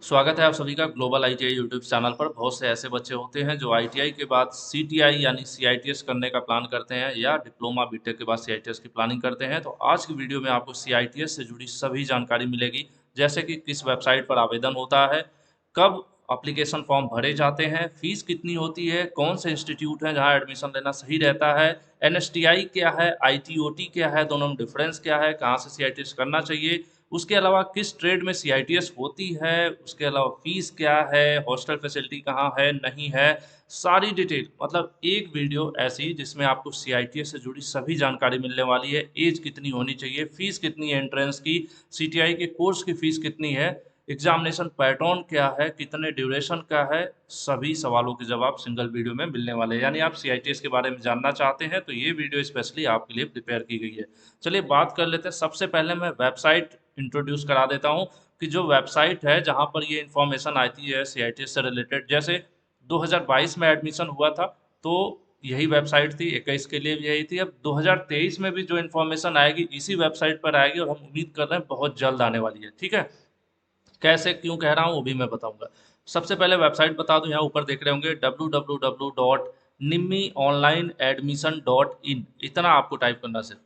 स्वागत है आप सभी का ग्लोबल आईटीआई यूट्यूब चैनल पर। बहुत से ऐसे बच्चे होते हैं जो आईटीआई के बाद सीटीआई यानी सीआईटीएस करने का प्लान करते हैं या डिप्लोमा बीटेक के बाद सीआईटीएस की प्लानिंग करते हैं। तो आज की वीडियो में आपको सीआईटीएस से जुड़ी सभी जानकारी मिलेगी, जैसे कि किस वेबसाइट पर आवेदन होता है, कब एप्लीकेशन फॉर्म भरे जाते हैं, फीस कितनी होती है, कौन से इंस्टीट्यूट हैं जहां एडमिशन लेना सही रहता है, एनएसटीआई क्या है, आईटीओटी क्या है, दोनों में डिफरेंस क्या है, कहाँ से सीआईटीएस करना चाहिए, उसके अलावा किस ट्रेड में सीआईटीएस होती है, उसके अलावा फीस क्या है, हॉस्टल फैसिलिटी कहाँ है नहीं है, सारी डिटेल मतलब एक वीडियो ऐसी जिसमें आपको सीआईटीएस से जुड़ी सभी जानकारी मिलने वाली है। एज कितनी होनी चाहिए, फीस कितनी है एंट्रेंस की, सीटीआई के कोर्स की फीस कितनी है, एग्जामिनेशन पैटर्न क्या है, कितने ड्यूरेशन का है, सभी सवालों के जवाब सिंगल वीडियो में मिलने वाले हैं। यानी आप सीआईटीएस के बारे में जानना चाहते हैं तो ये वीडियो स्पेशली आपके लिए प्रिपेयर की गई है। चलिए बात कर लेते हैं। सबसे पहले मैं वेबसाइट इंट्रोड्यूस करा देता हूँ कि जो वेबसाइट है जहाँ पर ये इन्फॉर्मेशन आती है सीआईटीएस से रिलेटेड। जैसे 2022 में एडमिशन हुआ था तो यही वेबसाइट थी, 21 के लिए भी यही थी। अब 2023 में भी जो इन्फॉर्मेशन आएगी इसी वेबसाइट पर आएगी और हम उम्मीद कर रहे हैं बहुत जल्द आने वाली है। ठीक है, कैसे क्यों कह रहा हूँ वो भी मैं बताऊंगा। सबसे पहले वेबसाइट बता दूं, यहाँ ऊपर देख रहे होंगे www.nimmyonlineadmission.in, इतना आपको टाइप करना सिर्फ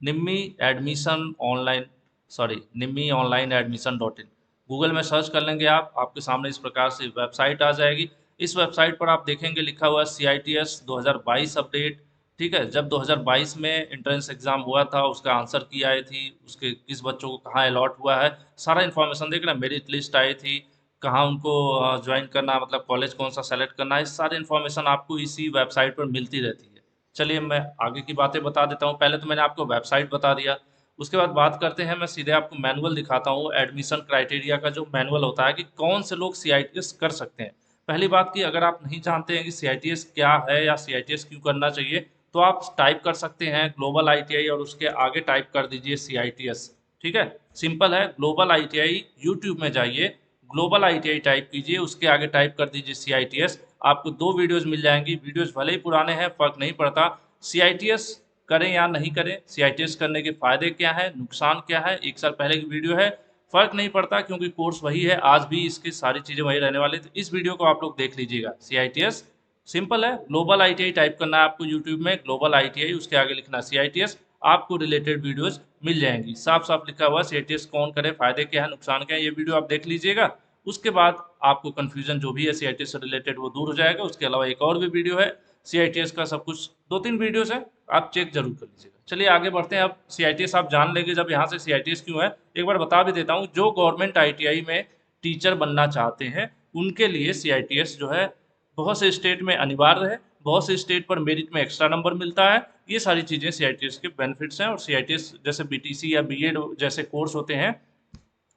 Nimmi admission online sorry Nimmi online admission dot in. Google में सर्च कर लेंगे आप, आपके सामने इस प्रकार से वेबसाइट आ जाएगी। इस वेबसाइट पर आप देखेंगे लिखा हुआ है सी आई टी एस 2022 अपडेट। ठीक है, जब 2022 में एंट्रेंस एग्जाम हुआ था उसका आंसर की आई थी, उसके किस बच्चों को कहाँ अलॉट हुआ है, सारा इन्फॉर्मेशन देख रहे हैं। मेरिट लिस्ट आई थी, कहाँ उनको ज्वाइन करना मतलब कॉलेज कौन सा सेलेक्ट करना है, सारी इन्फॉर्मेशन आपको इसी वेबसाइट पर मिलती रहती है। चलिए मैं आगे की बातें बता देता हूँ। पहले तो मैंने आपको वेबसाइट बता दिया, उसके बाद बात करते हैं, मैं सीधे आपको मैनुअल दिखाता हूँ। एडमिशन क्राइटेरिया का जो मैनुअल होता है कि कौन से लोग सीआईटीएस कर सकते हैं। पहली बात की अगर आप नहीं जानते हैं कि सीआईटीएस क्या है या सीआईटीएस क्यों करना चाहिए, तो आप टाइप कर सकते हैं ग्लोबल आईटीआई और उसके आगे टाइप कर दीजिए सीआईटीएस। ठीक है, सिंपल है। ग्लोबल आईटीआई यूट्यूब में जाइए, ग्लोबल आईटीआई टाइप कीजिए, उसके आगे टाइप कर दीजिए सीआईटीएस। आपको दो वीडियोस मिल जाएंगी, वीडियोस भले ही पुराने हैं फर्क नहीं पड़ता। सीआईटीएस करें या नहीं करें, सीआईटीएस करने के फायदे क्या है, नुकसान क्या है, 1 साल पहले की वीडियो है, फर्क नहीं पड़ता क्योंकि कोर्स वही है, आज भी इसकी सारी चीजें वही रहने वाली। तो इस वीडियो को आप लोग देख लीजिएगा। सीआईटीएस सिंपल है, ग्लोबल आईटीआई टाइप करना है आपको यूट्यूब में, ग्लोबल आईटीआई उसके आगे लिखना सीआईटीएस, आपको रिलेटेड वीडियोस मिल जाएंगी। साफ साफ लिखा हुआ सीआईटीएस कौन करे, फायदे क्या है, नुकसान क्या है, ये वीडियो आप देख लीजिएगा। उसके बाद आपको कंफ्यूजन जो भी है सीआईटीएस से रिलेटेड वो दूर हो जाएगा। उसके अलावा एक और भी वीडियो है सीआईटीएस का, सब कुछ 2-3 वीडियोस है, आप चेक जरूर कर लीजिएगा। चलिए आगे बढ़ते हैं। अब सीआईटीएस आप जान लेंगे जब यहाँ से सीआईटीएस क्यों है, एक बार बता भी देता हूँ। जो गवर्नमेंट आईटीआई में टीचर बनना चाहते हैं उनके लिए सीआईटीएस जो है बहुत से स्टेट में अनिवार्य है, बहुत से स्टेट पर मेरिट में एक्स्ट्रा नंबर मिलता है। ये सारी चीज़ें सीआईटीएस के बेनिफिट्स हैं। और सीआईटीएस जैसे बीटीसी या बीएड जैसे कोर्स होते हैं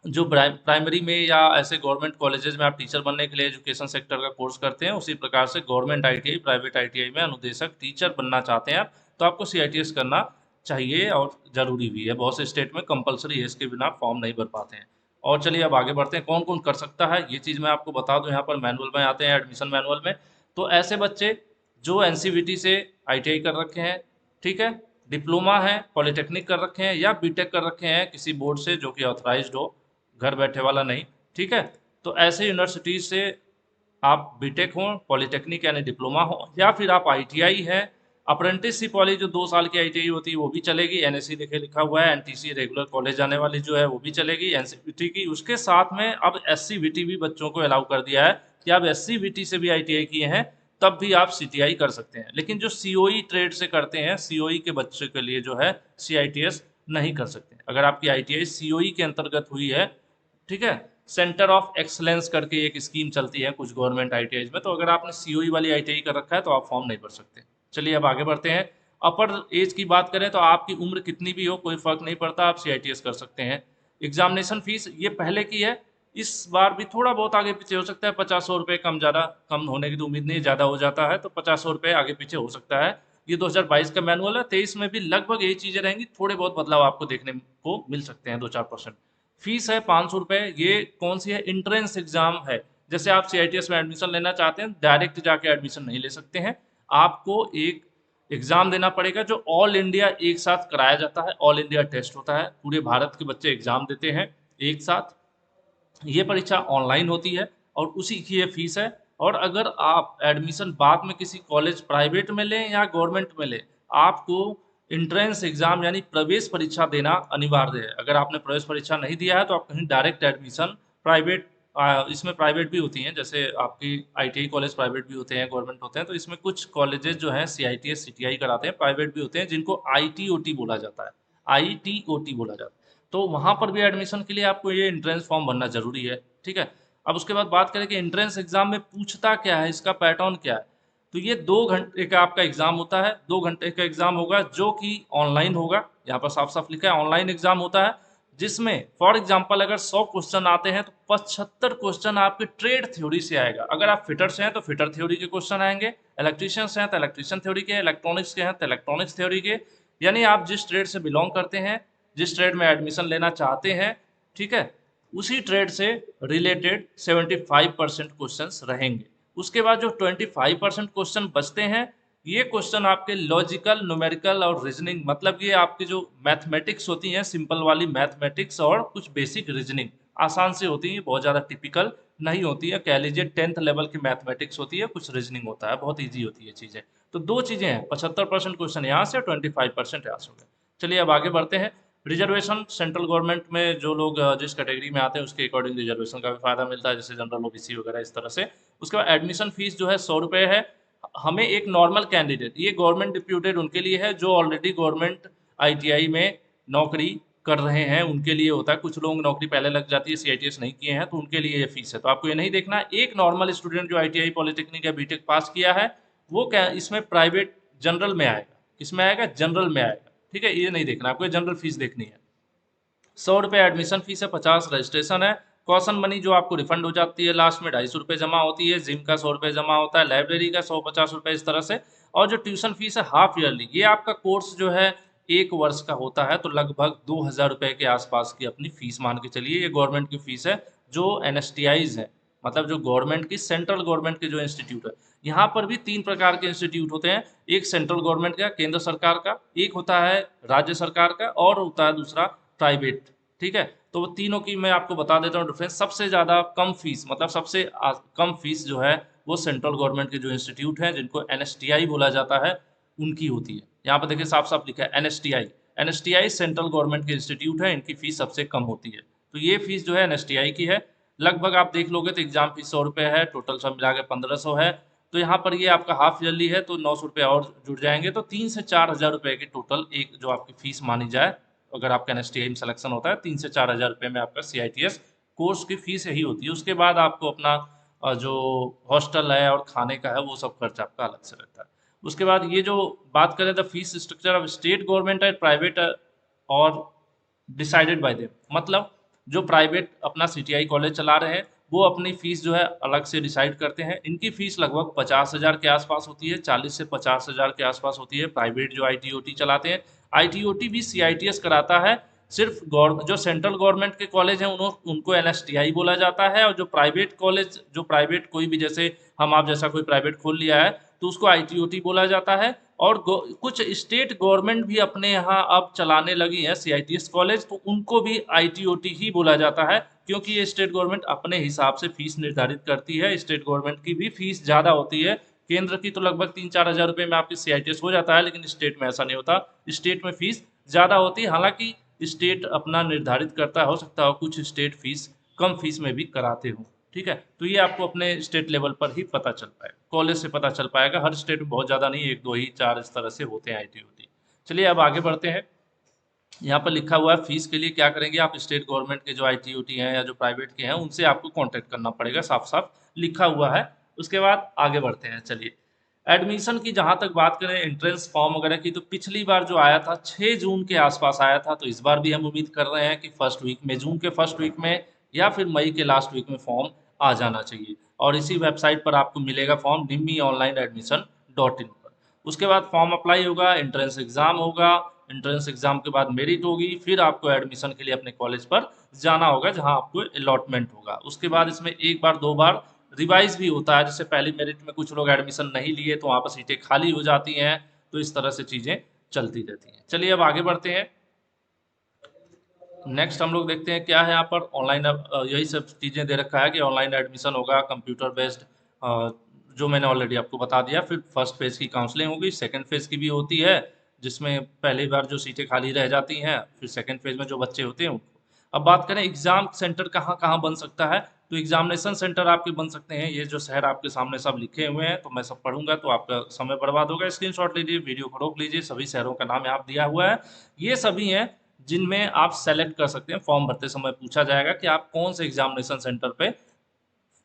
जो प्राइमरी में या ऐसे गवर्नमेंट कॉलेजेस में आप टीचर बनने के लिए एजुकेशन सेक्टर का कोर्स करते हैं, उसी प्रकार से गवर्नमेंट आईटीआई प्राइवेट आईटीआई में अनुदेशक टीचर बनना चाहते हैं आप, तो आपको सीआईटीएस करना चाहिए और ज़रूरी भी है। बहुत से स्टेट में कंपलसरी है, इसके बिना फॉर्म नहीं भर पाते हैं। और चलिए अब आगे बढ़ते हैं, कौन कौन कर सकता है ये चीज़ मैं आपको बता दूं। यहाँ पर मैनुअल में आते हैं, एडमिशन मैनुअल में। तो ऐसे बच्चे जो एनसीवीटी से आईटीआई कर रखे हैं, ठीक है, डिप्लोमा है, पॉलिटेक्निक कर रखे हैं या बीटेक कर रखे हैं किसी बोर्ड से जो कि ऑथराइज्ड हो, घर बैठे वाला नहीं। ठीक है, तो ऐसे यूनिवर्सिटीज से आप बीटेक हो, पॉलिटेक्निक यानी डिप्लोमा हो, या फिर आप आईटीआई है, अप्रेंटिसशिप वाली जो 2 साल की आईटीआई होती है वो भी चलेगी। एनएससी देखे लिखा हुआ है, एनटीसी रेगुलर कॉलेज जाने वाली जो है वो भी चलेगी, एनसीवीटी की। उसके साथ में अब एससीवीटी भी बच्चों को अलाउ कर दिया है कि आप एससीवीटी से भी आईटीआई किए हैं तब भी आप सीटीआई कर सकते हैं। लेकिन जो सीओई ट्रेड से करते हैं, सीओई के बच्चे के लिए जो है सीआईटीएस नहीं कर सकते। अगर आपकी आईटीआई सीओई के अंतर्गत हुई है, ठीक है, सेंटर ऑफ एक्सलेंस करके एक स्कीम चलती है कुछ गवर्नमेंट आईटीआई में, तो अगर आपने सीओई वाली आईटीआई कर रखा है तो आप फॉर्म नहीं भर सकते। चलिए अब आगे बढ़ते हैं। अपर एज की बात करें तो आपकी उम्र कितनी भी हो कोई फर्क नहीं पड़ता, आप सीआईटीएस कर सकते हैं। एग्जामिनेशन फीस ये पहले की है, इस बार भी थोड़ा बहुत आगे पीछे हो सकता है, 50-100 रुपये कम, ज़्यादा कम होने की तो उम्मीद नहीं, ज़्यादा हो जाता है तो 50-100 रुपये आगे पीछे हो सकता है। ये 2022 का मैनुअल है, 23 में भी लगभग यही चीज़ें रहेंगी, थोड़े बहुत बदलाव आपको देखने को मिल सकते हैं, 2-4%। फीस है 500 रुपये। ये कौन सी है, इंट्रेंस एग्जाम है। जैसे आप सीआईटीएस में एडमिशन लेना चाहते हैं, डायरेक्ट जाके एडमिशन नहीं ले सकते हैं, आपको एक एग्जाम देना पड़ेगा जो ऑल इंडिया एक साथ कराया जाता है। ऑल इंडिया टेस्ट होता है, पूरे भारत के बच्चे एग्जाम देते हैं एक साथ। ये परीक्षा ऑनलाइन होती है और उसी की ये फीस है। और अगर आप एडमिशन बाद में किसी कॉलेज प्राइवेट में लें या गवर्नमेंट में लें, आपको इंट्रेंस एग्जाम यानी प्रवेश परीक्षा देना अनिवार्य है। अगर आपने प्रवेश परीक्षा नहीं दिया है तो आप कहीं डायरेक्ट एडमिशन प्राइवेट, इसमें प्राइवेट भी होती हैं, जैसे आपकी आईटीआई कॉलेज प्राइवेट भी होते हैं, गवर्नमेंट होते हैं, तो इसमें कुछ कॉलेजेस जो हैं सीआईटीएस सीटीआई कराते हैं, प्राइवेट भी होते हैं, जिनको आईटीओटी बोला जाता है, आईटीओटी बोला जाता है। तो वहाँ पर भी एडमिशन के लिए आपको ये एंट्रेंस फॉर्म भरना ज़रूरी है, ठीक है। अब उसके बाद बात करें कि एंट्रेंस एग्जाम में पूछता क्या है, इसका पैटर्न क्या है। तो ये 2 घंटे का आपका एग्जाम होता है, 2 घंटे का एग्जाम होगा जो कि ऑनलाइन होगा। यहाँ पर साफ साफ लिखा है ऑनलाइन एग्जाम होता है, जिसमें फॉर एग्जाम्पल अगर 100 क्वेश्चन आते हैं तो 75 क्वेश्चन आपके ट्रेड थ्योरी से आएगा। अगर आप फिटर से हैं तो फिटर थ्योरी के क्वेश्चन आएंगे, इलेक्ट्रीशियन से हैं तो इलेक्ट्रीशियन थ्योरी के, इलेक्ट्रॉनिक्स के हैं तो इलेक्ट्रॉनिक्स थ्योरी के। यानी आप जिस ट्रेड से बिलोंग करते हैं, जिस ट्रेड में एडमिशन लेना चाहते हैं, ठीक है, उसी ट्रेड से रिलेटेड 75% क्वेश्चंस रहेंगे। उसके बाद जो 25% क्वेश्चन बचते हैं, ये क्वेश्चन आपके लॉजिकल, न्यूमेरिकल और रीजनिंग, मतलब ये आपकी जो मैथमेटिक्स होती हैं, सिंपल वाली मैथमेटिक्स और कुछ बेसिक रीजनिंग आसान से होती है, बहुत ज़्यादा टिपिकल नहीं होती है, कह लीजिए 10th लेवल की मैथमेटिक्स होती है, कुछ रीजनिंग होता है, बहुत ईजी होती है चीज़ें। तो दो चीज़ें हैं, 75% क्वेश्चन यहाँ से और 25% यहाँ से हो गए। चलिए अब आगे बढ़ते हैं। रिजर्वेशन, सेंट्रल गवर्नमेंट में जो लोग जिस कैटेगरी में आते हैं उसके अकॉर्डिंग रिजर्वेशन का भी फायदा मिलता है, जैसे जनरल ओबीसी वगैरह इस तरह से। उसके बाद एडमिशन फीस जो है 100 रुपये है। हमें एक नॉर्मल कैंडिडेट, ये गवर्नमेंट डिप्यूटेड उनके लिए है जो ऑलरेडी गवर्नमेंट आईटीआई में नौकरी कर रहे हैं, उनके लिए होता है। कुछ लोग नौकरी पहले लग जाती है, सीआईटीएस नहीं किए हैं, तो उनके लिए ये फीस है। तो आपको ये नहीं देखना, एक नॉर्मल स्टूडेंट जो आईटीआई पॉलिटेक्निक या बीटेक पास किया है वो क्या इसमें प्राइवेट जनरल में आएगा, किसमें आएगा, जनरल में आएगा, ठीक है। ये नहीं देखना, आपको जनरल फीस देखनी है। 100 रुपये एडमिशन फीस है, 50 रजिस्ट्रेशन है। कॉशन मनी जो आपको रिफंड हो जाती है लास्ट में, 250 रुपये जमा होती है। जिम का 100 रुपये जमा होता है, लाइब्रेरी का 150 रुपये, इस तरह से। और जो ट्यूशन फीस है हाफ ईयरली, ये आपका कोर्स जो है 1 वर्ष का होता है, तो लगभग 2000 रुपये के आसपास की अपनी फीस मान के चलिए। ये गवर्नमेंट की फीस है जो एनएसटीआईज है, मतलब जो गवर्नमेंट की, सेंट्रल गवर्नमेंट के जो इंस्टीट्यूट है। यहाँ पर भी 3 प्रकार के इंस्टीट्यूट होते हैं, एक सेंट्रल गवर्नमेंट का, केंद्र सरकार का, एक होता है राज्य सरकार का, और होता है दूसरा प्राइवेट, ठीक है। तो वो तीनों की मैं आपको बता देता हूँ डिफरेंस। सबसे ज़्यादा कम फीस, मतलब सबसे कम फीस जो है वो सेंट्रल गवर्नमेंट के जो इंस्टीट्यूट हैं, जिनको एनएसटीआई बोला जाता है, उनकी होती है। यहाँ पर देखिए साफ साफ लिखा है एनएसटीआई। एनएसटीआई सेंट्रल गवर्नमेंट के इंस्टीट्यूट है, इनकी फीस सबसे कम होती है। तो ये फीस जो है एनएसटीआई की है। लगभग आप देख लोगे तो एग्जाम फीस 100 रुपये है, टोटल सब मिला के 1500 है। तो यहाँ पर ये आपका हाफ ईयरली है तो 900 रुपये और जुड़ जाएंगे, तो 3 से 4 हज़ार रुपये की टोटल एक जो आपकी फीस मानी जाए, अगर आपका एनएसटीआई में सिलेक्शन होता है, 3 से 4 हज़ार रुपये में आपका सीआईटीएस कोर्स की फीस यही होती है। उसके बाद आपको अपना जो हॉस्टल है और खाने का है वो सब खर्च आपका अलग से रहता है। उसके बाद ये जो बात करें the fees structure of state government है प्राइवेट और डिसाइडेड बाय देम, मतलब जो प्राइवेट अपना सीटीआई कॉलेज चला रहे हैं वो अपनी फीस जो है अलग से डिसाइड करते हैं। इनकी फीस लगभग 50,000 के आसपास होती है, 40 से 50,000 के आसपास होती है। प्राइवेट जो आईटीओटी चलाते हैं, आईटीओटी भी सीआईटीएस कराता है। सिर्फ जो सेंट्रल गवर्नमेंट के कॉलेज हैं उनको एनएसटीआई बोला जाता है, और जो प्राइवेट कॉलेज, जो प्राइवेट कोई भी, जैसे हम आप जैसा कोई प्राइवेट खोल लिया है तो उसको आईटीओटी बोला जाता है। और कुछ स्टेट गवर्नमेंट भी अपने यहाँ अब चलाने लगी है सीआईटीएस कॉलेज, तो उनको भी आईटीओटी ही बोला जाता है, क्योंकि ये स्टेट गवर्नमेंट अपने हिसाब से फीस निर्धारित करती है। स्टेट गवर्नमेंट की भी फीस ज़्यादा होती है, केंद्र की तो लगभग 3-4 हज़ार रुपये में आपकी सीआईटीएस हो जाता है, लेकिन स्टेट में ऐसा नहीं होता, स्टेट में फीस ज़्यादा होती है। हालांकि स्टेट अपना निर्धारित करता है, हो सकता हो कुछ स्टेट फीस कम फीस में भी कराते हो, ठीक है। तो ये आपको अपने स्टेट लेवल पर ही पता चल पाएगा, कॉलेज से पता चल पाएगा। हर स्टेट में बहुत ज़्यादा नहीं, 1 2 ही 4 इस तरह से होते हैं आईटीओटी। चलिए अब आगे बढ़ते हैं। यहाँ पर लिखा हुआ है फीस के लिए क्या करेंगे आप, स्टेट गवर्नमेंट के जो आईटीओटी हैं या जो प्राइवेट के हैं उनसे आपको कांटेक्ट करना पड़ेगा, साफ साफ लिखा हुआ है। उसके बाद आगे बढ़ते हैं। चलिए एडमिशन की जहाँ तक बात करें, एंट्रेंस फॉर्म वगैरह की, तो पिछली बार जो आया था 6 जून के आसपास आया था, तो इस बार भी हम उम्मीद कर रहे हैं कि फर्स्ट वीक में, जून के फर्स्ट वीक में या फिर मई के लास्ट वीक में फॉर्म आ जाना चाहिए। और इसी वेबसाइट पर आपको मिलेगा फॉर्म, nimmiOnlineAdmission.in पर। उसके बाद फॉर्म अप्लाई होगा, एंट्रेंस एग्जाम होगा, एंट्रेंस एग्जाम के बाद मेरिट होगी, फिर आपको एडमिशन के लिए अपने कॉलेज पर जाना होगा जहां आपको अलॉटमेंट होगा। उसके बाद इसमें एक बार 2 बार रिवाइज भी होता है, जैसे पहली मेरिट में कुछ लोग एडमिशन नहीं लिए तो वहाँ पर सीटें खाली हो जाती हैं, तो इस तरह से चीज़ें चलती रहती हैं। चलिए अब आगे बढ़ते हैं। नेक्स्ट हम लोग देखते हैं क्या है यहाँ पर ऑनलाइन। यही सब चीज़ें दे रखा है कि ऑनलाइन एडमिशन होगा, कंप्यूटर बेस्ड, जो मैंने ऑलरेडी आपको बता दिया। फिर फर्स्ट फेज की काउंसलिंग होगी, सेकंड फेज की भी होती है, जिसमें पहली बार जो सीटें खाली रह जाती हैं, फिर सेकंड फेज में जो बच्चे होते हैं उनको। अब बात करें एग्जाम सेंटर कहाँ कहाँ बन सकता है, तो एग्जामिनेशन सेंटर आपके बन सकते हैं। ये जो शहर आपके सामने सब लिखे हुए हैं, तो मैं सब पढ़ूंगा तो आपका समय बर्बाद होगा। स्क्रीनशॉट लीजिए, वीडियो को रोक लीजिए, सभी शहरों का नाम यहाँ दिया हुआ है। ये सभी हैं जिनमें आप सेलेक्ट कर सकते हैं। फॉर्म भरते समय पूछा जाएगा कि आप कौन से एग्जामिनेशन सेंटर पे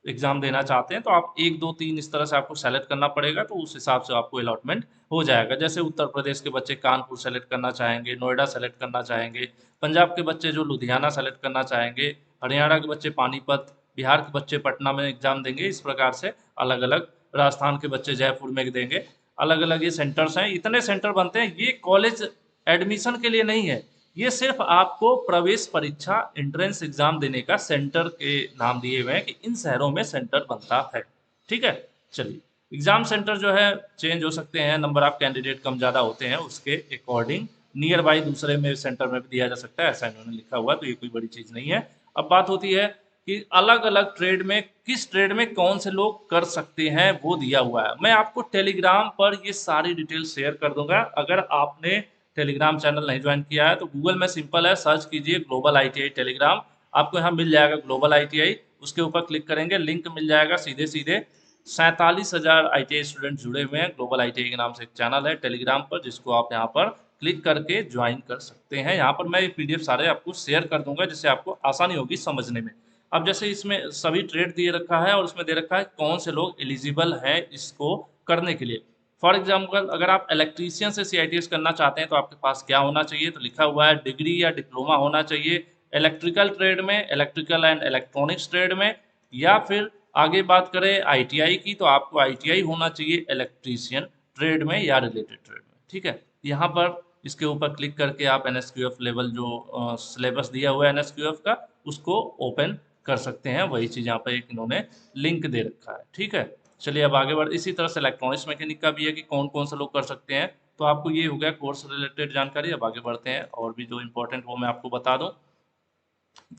एग्जाम देना चाहते हैं, तो आप 1 2 3 इस तरह से आपको सेलेक्ट करना पड़ेगा, तो उस हिसाब से आपको अलॉटमेंट हो जाएगा। जैसे उत्तर प्रदेश के बच्चे कानपुर सेलेक्ट करना चाहेंगे, नोएडा सेलेक्ट करना चाहेंगे, पंजाब के बच्चे जो लुधियाना सेलेक्ट करना चाहेंगे, हरियाणा के बच्चे पानीपत, बिहार के बच्चे पटना में एग्जाम देंगे। इस प्रकार से अलग अलग, राजस्थान के बच्चे जयपुर में देंगे। अलग अलग ये सेंटर्स हैं, इतने सेंटर बनते हैं। ये कॉलेज एडमिशन के लिए नहीं है, ये सिर्फ आपको प्रवेश परीक्षा एंट्रेंस एग्जाम देने का सेंटर के नाम दिए हुए हैं कि इन शहरों में सेंटर बनता है। ठीक है, चलिए। एग्जाम सेंटर जो है चेंज हो सकते हैं, नंबर ऑफ कैंडिडेट कम ज़्यादा होते हैं उसके अकॉर्डिंग। नियर बाई दूसरे में सेंटर में भी दिया जा सकता है, ऐसा इन्होंने लिखा हुआ, तो ये कोई बड़ी चीज़ नहीं है। अब बात होती है कि अलग अलग ट्रेड में किस ट्रेड में कौन से लोग कर सकते हैं, वो दिया हुआ है। मैं आपको टेलीग्राम पर ये सारी डिटेल शेयर कर दूंगा। अगर आपने टेलीग्राम चैनल नहीं ज्वाइन किया है तो गूगल में सिंपल है, सर्च कीजिए ग्लोबल आईटीआई टेलीग्राम, आपको यहाँ मिल जाएगा ग्लोबल आईटीआई। उसके ऊपर क्लिक करेंगे, लिंक मिल जाएगा सीधे सीधे। 47,000 आईटीआई स्टूडेंट जुड़े हुए हैं। ग्लोबल आईटीआई के नाम से एक चैनल है टेलीग्राम पर, जिसको आप यहाँ पर क्लिक करके ज्वाइन कर सकते हैं। यहाँ पर मैं ये पीडीएफ सारे आपको शेयर कर दूंगा, जिससे आपको आसानी होगी समझने में। अब जैसे इसमें सभी ट्रेड दिए रखा है और उसमें दे रखा है कौन से लोग एलिजिबल हैं इसको करने के लिए। फॉर एग्जाम्पल, अगर आप इलेक्ट्रीशियन से सीआईटीएस करना चाहते हैं तो आपके पास क्या होना चाहिए, तो लिखा हुआ है डिग्री या डिप्लोमा होना चाहिए इलेक्ट्रिकल ट्रेड में, इलेक्ट्रिकल एंड इलेक्ट्रॉनिक्स ट्रेड में। या फिर आगे बात करें आईटीआई की, तो आपको आईटीआई होना चाहिए इलेक्ट्रीशियन ट्रेड में या रिलेटेड ट्रेड में। ठीक है, यहाँ पर इसके ऊपर क्लिक करके आप एनएसक्यूएफ लेवल जो सिलेबस दिया हुआ है एनएसक्यूएफ का, उसको ओपन कर सकते हैं। वही चीज़ यहाँ पर एक इन्होंने लिंक दे रखा है। ठीक है, चलिए अब आगे बढ़। इसी तरह से इलेक्ट्रॉनिक्स मैकेनिक का भी है कि कौन कौन से लोग कर सकते हैं। तो आपको ये हो गया कोर्स रिलेटेड जानकारी। अब आगे बढ़ते हैं, और भी जो इंपॉर्टेंट वो मैं आपको बता दूं।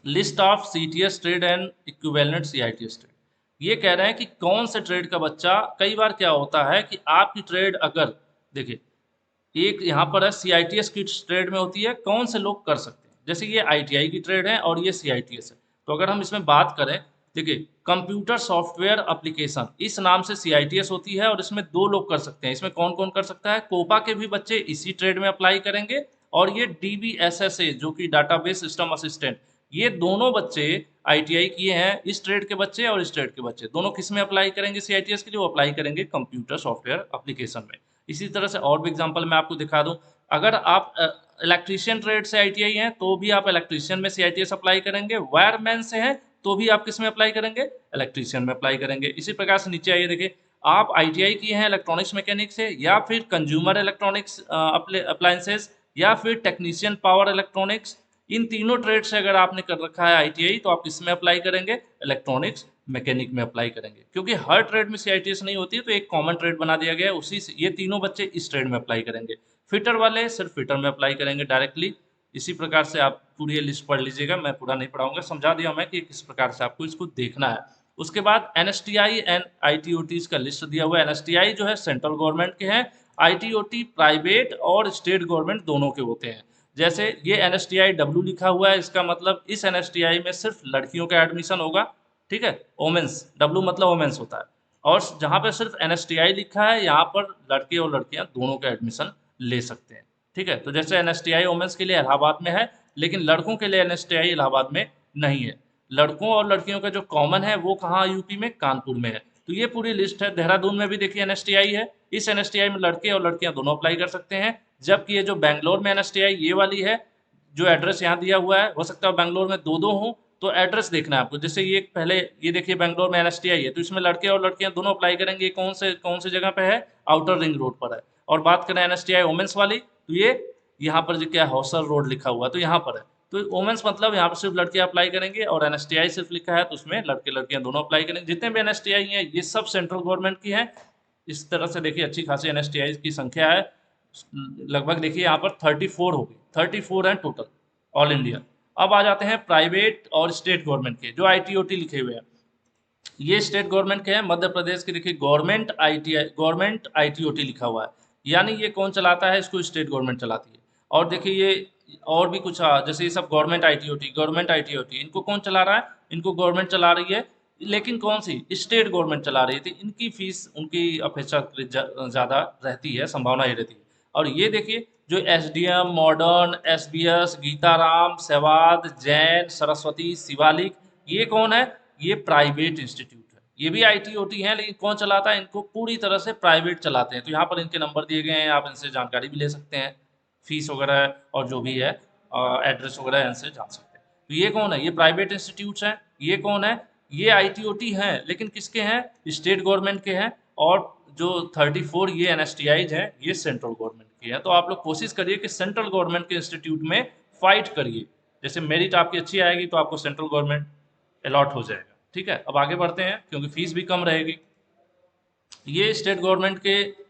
List of CTS trade and equivalent CITS trade, ये कह रहे हैं कि कौन से ट्रेड का बच्चा, कई बार क्या होता है कि आपकी ट्रेड अगर, देखिए एक यहाँ पर है सीआईटीएस की ट्रेड में होती है कौन से लोग कर सकते हैं। जैसे ये आईटीआई की ट्रेड है और ये सीआईटीएस है, तो अगर हम इसमें बात करें, देखिए कंप्यूटर सॉफ्टवेयर एप्लीकेशन इस नाम से सीआईटीएस होती है और इसमें 2 लोग कर सकते हैं। इसमें कौन कौन कर सकता है, कोपा के भी बच्चे इसी ट्रेड में अप्लाई करेंगे, और ये डीबीएसएसए जो कि डाटाबेस सिस्टम असिस्टेंट, ये दोनों बच्चे आईटीआई किए हैं, इस ट्रेड के बच्चे और इस ट्रेड के बच्चे दोनों किस में अप्लाई करेंगे सीआईटीएस के लिए, वो अप्लाई करेंगे कंप्यूटर सॉफ्टवेयर एप्लीकेशन में। इसी तरह से और भी एग्जांपल मैं आपको दिखा दूं। अगर आप इलेक्ट्रीशियन ट्रेड से आईटीआई हैं तो भी आप इलेक्ट्रीशियन में सीआईटीएस अप्लाई करेंगे, वायरमैन से हैं तो भी आप किस में अप्लाई करेंगे, इलेक्ट्रीशियन में अप्लाई करेंगे। इसी प्रकार से नीचे आइए, देखिए आप आईटीआई किए हैं इलेक्ट्रॉनिक्स मैकेनिक से, या फिर कंज्यूमर इलेक्ट्रॉनिक्स अप्लायंसेस, या फिर टेक्नीशियन पावर इलेक्ट्रॉनिक्स, इन तीनों ट्रेड से अगर आपने कर रखा है आईटीआई तो आप किसमें अप्लाई करेंगे, इलेक्ट्रॉनिक्स मैकेनिक में अप्लाई करेंगे। क्योंकि हर ट्रेड में सीआईटीएस नहीं होती है, तो एक कॉमन ट्रेड बना दिया गया है, उसी से ये तीनों बच्चे इस ट्रेड में अप्लाई करेंगे। फिटर वाले सिर्फ फिटर में अप्लाई करेंगे डायरेक्टली। इसी प्रकार से आप पूरी लिस्ट पढ़ लीजिएगा, मैं पूरा नहीं पढ़ाऊंगा, समझा दिया मैं कि किस प्रकार से आपको इसको देखना है। उसके बाद एनएसटीआई एंड आईटीओटी का लिस्ट दिया हुआ है। एनएसटीआई जो है सेंट्रल गवर्नमेंट के हैं, आईटीओटी प्राइवेट और स्टेट गवर्नमेंट दोनों के होते हैं। जैसे ये एनएसटीआई डब्ल्यू लिखा हुआ है, इसका मतलब इस एनएसटीआई में सिर्फ लड़कियों का एडमिशन होगा। ठीक है, वोमेंस, डब्ल्यू मतलब वोमेंस होता है। और जहाँ पे सिर्फ एनएसटीआई लिखा है, यहाँ पर लड़के और लड़कियां दोनों का एडमिशन ले सकते हैं। ठीक है, तो जैसे एनएसटीआई वोमेंस के लिए इलाहाबाद में है, लेकिन लड़कों के लिए एनएसटीआई इलाहाबाद में नहीं है। लड़कों और लड़कियों का जो कॉमन है वो कहाँ, यूपी में कानपुर में है। तो ये पूरी लिस्ट है। देहरादून में भी देखिए एनएसटीआई है, इस एनएसटीआई में लड़के और लड़कियां दोनों अप्लाई कर सकते हैं। जबकि ये जो बैंगलोर में एनएसटीआई ये वाली है, जो एड्रेस यहाँ दिया हुआ है, हो सकता है बैंगलोर में दो दो हों, तो एड्रेस देखना है आपको। जैसे ये पहले ये देखिए बैंगलोर में एनएसटीआई है, तो इसमें लड़के और लड़कियां दोनों अप्लाई करेंगे। कौन से जगह पे है, आउटर रिंग रोड पर है। और बात करें एनएसटीआई वोमेंस वाली, तो ये यहाँ पर जो क्या हौसर रोड लिखा हुआ है, तो यहाँ पर है। तो वोमेंस मतलब यहाँ पर सिर्फ लड़कियां अप्लाई करेंगे, और एनएसटीआई सिर्फ लिखा है तो उसमें लड़के लड़कियां दोनों अप्लाई करेंगे। जितने भी एनएसटीआई हैं ये सब सेंट्रल गवर्नमेंट की हैं। इस तरह से देखिए अच्छी खासी एनएसटीआई की संख्या है। लगभग देखिए यहाँ पर 34 होगी, 34 है टोटल ऑल इंडिया। अब आ जाते हैं प्राइवेट और स्टेट गवर्नमेंट के जो ITOT लिखे हुए हैं। ये स्टेट गवर्नमेंट के हैं, मध्य प्रदेश के देखिए गवर्नमेंट ITOT लिखा हुआ है, यानी ये कौन चलाता है, इसको स्टेट गवर्नमेंट चलाती है। और देखिए ये और भी कुछ जैसे ये सब गवर्नमेंट ITOT इनको कौन चला रहा है, इनको गवर्नमेंट चला रही है, लेकिन कौन सी, स्टेट गवर्नमेंट चला रही थी। इनकी फीस उनकी अपेक्षाकृत ज़्यादा रहती है, संभावना ये रहती है। और ये देखिए जो SDM, मॉडर्न, SBS, गीताराम, सेवाद, जैन, सरस्वती, शिवालिक, ये कौन है, ये प्राइवेट इंस्टीट्यूट है। ये भी ITOT है, लेकिन कौन चलाता है इनको, पूरी तरह से प्राइवेट चलाते हैं। तो यहाँ पर इनके नंबर दिए गए हैं, आप इनसे जानकारी भी ले सकते हैं, फीस वगैरह और जो भी है एड्रेस वगैरह इनसे जान सकते हैं। तो ये कौन है, ये प्राइवेट इंस्टीट्यूट्स हैं। ये कौन है, ये ITOT हैं, लेकिन किसके हैं, स्टेट गवर्नमेंट के हैं। और जो 34 ये NSTIs हैं, ये सेंट्रल गवर्नमेंट के हैं। तो आप लोग कोशिश करिए कि सेंट्रल गवर्नमेंट के इंस्टीट्यूट में फाइट करिए। जैसे मेरिट आपकी अच्छी आएगी तो आपको सेंट्रल गवर्नमेंट अलॉट हो जाएगा। ठीक है, अब आगे बढ़ते हैं क्योंकि फीस भी कम रहेगी। ये स्टेट गवर्नमेंट के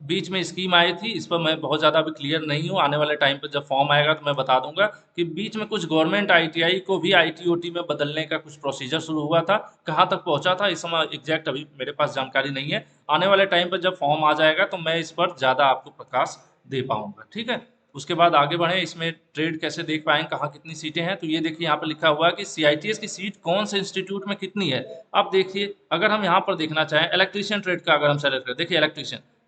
बीच में स्कीम आई थी, इस पर मैं बहुत ज़्यादा अभी क्लियर नहीं हूँ। आने वाले टाइम पर जब फॉर्म आएगा तो मैं बता दूंगा कि बीच में कुछ गवर्नमेंट ITI को भी ITOT में बदलने का कुछ प्रोसीजर शुरू हुआ था। कहाँ तक पहुँचा था इस समय एग्जैक्ट अभी मेरे पास जानकारी नहीं है। आने वाले टाइम पर जब फॉर्म आ जाएगा तो मैं इस पर ज़्यादा आपको प्रकाश दे पाऊंगा। ठीक है, उसके बाद आगे बढ़े, इसमें ट्रेड कैसे देख पाएंगे, कहाँ कितनी सीटें हैं। तो ये देखिए यहाँ पर लिखा हुआ है कि CITS की सीट कौन से इंस्टीट्यूट में कितनी है। अब देखिए अगर हम यहाँ पर देखना चाहें इलेक्ट्रीशियन ट्रेड का, अगर हम सेलेक्ट करें, देखिए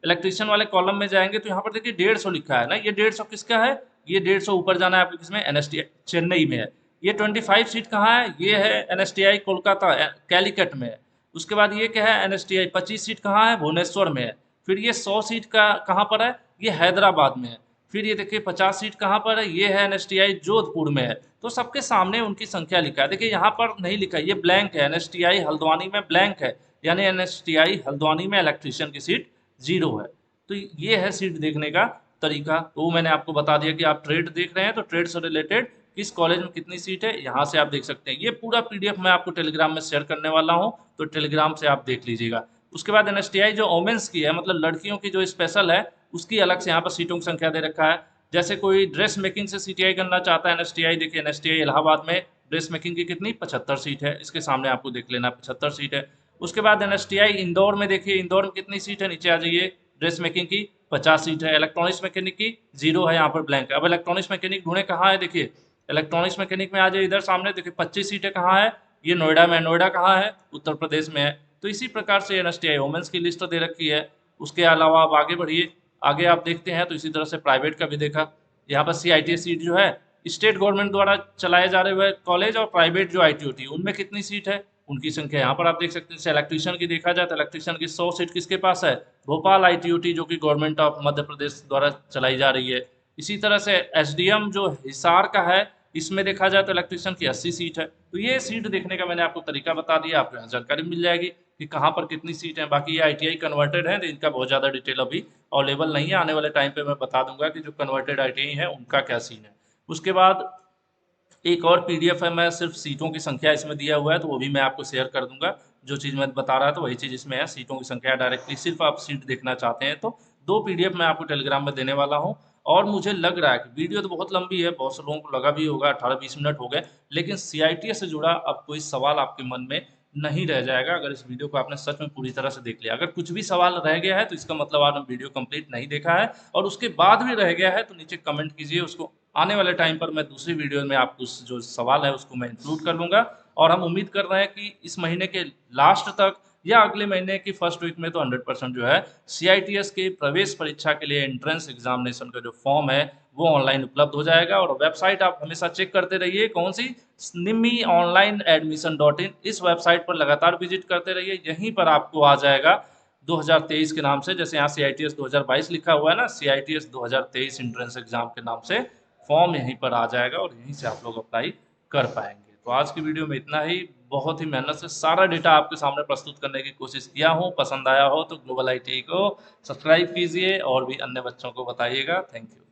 इलेक्ट्रीशियन वाले कॉलम में जाएंगे तो यहाँ पर देखिए 150 लिखा है ना, ये 150 किसका है, ये 150 ऊपर जाना है आपको, किसमें, NSTI चेन्नई में है। ये 25 सीट कहाँ है, ये है NSTI कोलकाता कैलिकट में है। उसके बाद ये क्या है, NSTI 25 सीट कहाँ है, भुवनेश्वर में है। फिर ये 100 सीट का कहाँ पर है, ये हैदराबाद में है। फिर ये देखिए 50 सीट कहाँ पर है, ये है NSTI जोधपुर में है। तो सबके सामने उनकी संख्या लिखा है। देखिए यहाँ पर नहीं लिखा है, ये ब्लैंक है, NSTI हल्द्वानी में ब्लैंक है, यानी NSTI हल्द्वानी में इलेक्ट्रीशियन की सीट 0 है। तो ये है सीट देखने का तरीका। तो मैंने आपको बता दिया कि आप ट्रेड देख रहे हैं तो ट्रेड से रिलेटेड किस कॉलेज में कितनी सीट है यहाँ से आप देख सकते हैं। ये पूरा PDF मैं आपको टेलीग्राम में शेयर करने वाला हूँ, तो टेलीग्राम से आप देख लीजिएगा। उसके बाद NSTI जो वोमेंस की है, मतलब लड़कियों की जो स्पेशल है, उसकी अलग से यहाँ पर सीटों की संख्या दे रखा है। जैसे कोई ड्रेस मेकिंग से CTI करना चाहता है NSTI, देखिए NSTI इलाहाबाद में ड्रेस मेकिंग की कितनी 75 सीट है, इसके सामने आपको देख लेना 75 सीट है। उसके बाद NSTI इंदौर में, देखिए इंदौर में कितनी सीट है, नीचे आ जाइए, ड्रेस मेकिंग की 50 सीट है। इलेक्ट्रॉनिक्स मैकेनिक की 0 है, यहाँ पर ब्लैंक है। अब इलेक्ट्रॉनिक्स मैकेनिक ढूंढे कहाँ है, देखिए इलेक्ट्रॉनिक्स मैकेनिक में आ जाए इधर सामने, देखिए 25 सीटें कहाँ है, ये नोएडा में। नोएडा कहाँ है, उत्तर प्रदेश में है। तो इसी प्रकार से NSTI वोमेंस की लिस्ट दे रखी है। उसके अलावा आप आगे बढ़िए, आगे आप देखते हैं तो इसी तरह से प्राइवेट का भी देखा। यहाँ पर CITS सीट जो है स्टेट गवर्नमेंट द्वारा चलाए जा रहे हुए कॉलेज, और प्राइवेट जो ITOT उनमें कितनी सीट है, उनकी संख्या यहाँ पर आप देख सकते हैं। जैसे इलेक्ट्रीशियन की देखा जाए तो इलेक्ट्रीशियन की 100 सीट किसके पास है, भोपाल ITOT, जो कि गवर्नमेंट ऑफ मध्य प्रदेश द्वारा चलाई जा रही है। इसी तरह से SDM जो हिसार का है, इसमें देखा जाए तो इलेक्ट्रीशियन की 80 सीट है। तो ये सीट देखने का मैंने आपको तरीका बता दिया, आपको यहाँ जानकारी मिल जाएगी कि कहाँ पर कितनी सीट है। बाकी ये ITI कन्वर्टेड है तो इनका बहुत ज़्यादा डिटेल अभी अवेलेबल नहीं है। आने वाले टाइम पे मैं बता दूंगा कि जो कन्वर्टेड ITI है उनका क्या सीन है। उसके बाद एक और PDF है, मैं सिर्फ सीटों की संख्या इसमें दिया हुआ है, तो वो भी मैं आपको शेयर कर दूंगा। जो चीज़ मैं बता रहा था वही चीज़ इसमें है, सीटों की संख्या डायरेक्टली, सिर्फ आप सीट देखना चाहते हैं तो 2 PDF मैं आपको टेलीग्राम में देने वाला हूँ। और मुझे लग रहा है कि वीडियो तो बहुत लंबी है, बहुत से लोगों को लगा भी होगा 18-20 मिनट हो गए, लेकिन CITS से जुड़ा अब कोई सवाल आपके मन में नहीं रह जाएगा अगर इस वीडियो को आपने सच में पूरी तरह से देख लिया। अगर कुछ भी सवाल रह गया है तो इसका मतलब आपने वीडियो कंप्लीट नहीं देखा है, और उसके बाद भी रह गया है तो नीचे कमेंट कीजिए, उसको आने वाले टाइम पर मैं दूसरी वीडियो में आपको उस जो सवाल है उसको मैं इंक्लूड कर लूँगा। और हम उम्मीद कर रहे हैं कि इस महीने के लास्ट तक या अगले महीने की फर्स्ट वीक में तो 100% जो है CITS के प्रवेश परीक्षा के लिए एंट्रेंस एग्जामिनेशन का जो फॉर्म है वो ऑनलाइन उपलब्ध हो जाएगा। और वेबसाइट आप हमेशा चेक करते रहिए, कौन सी, nimionlineadmission.in, इस वेबसाइट पर लगातार विजिट करते रहिए। यहीं पर आपको आ जाएगा 2023 के नाम से, जैसे यहाँ CITS 2022 लिखा हुआ है ना, CITS 2023 एंट्रेंस एग्जाम के नाम से फॉर्म यहीं पर आ जाएगा और यहीं से आप लोग अप्लाई कर पाएंगे। तो आज की वीडियो में इतना ही। बहुत ही मेहनत से सारा डेटा आपके सामने प्रस्तुत करने की कोशिश किया हूँ। पसंद आया हो तो ग्लोबल ITI को सब्सक्राइब कीजिए और भी अन्य बच्चों को बताइएगा। Thank you.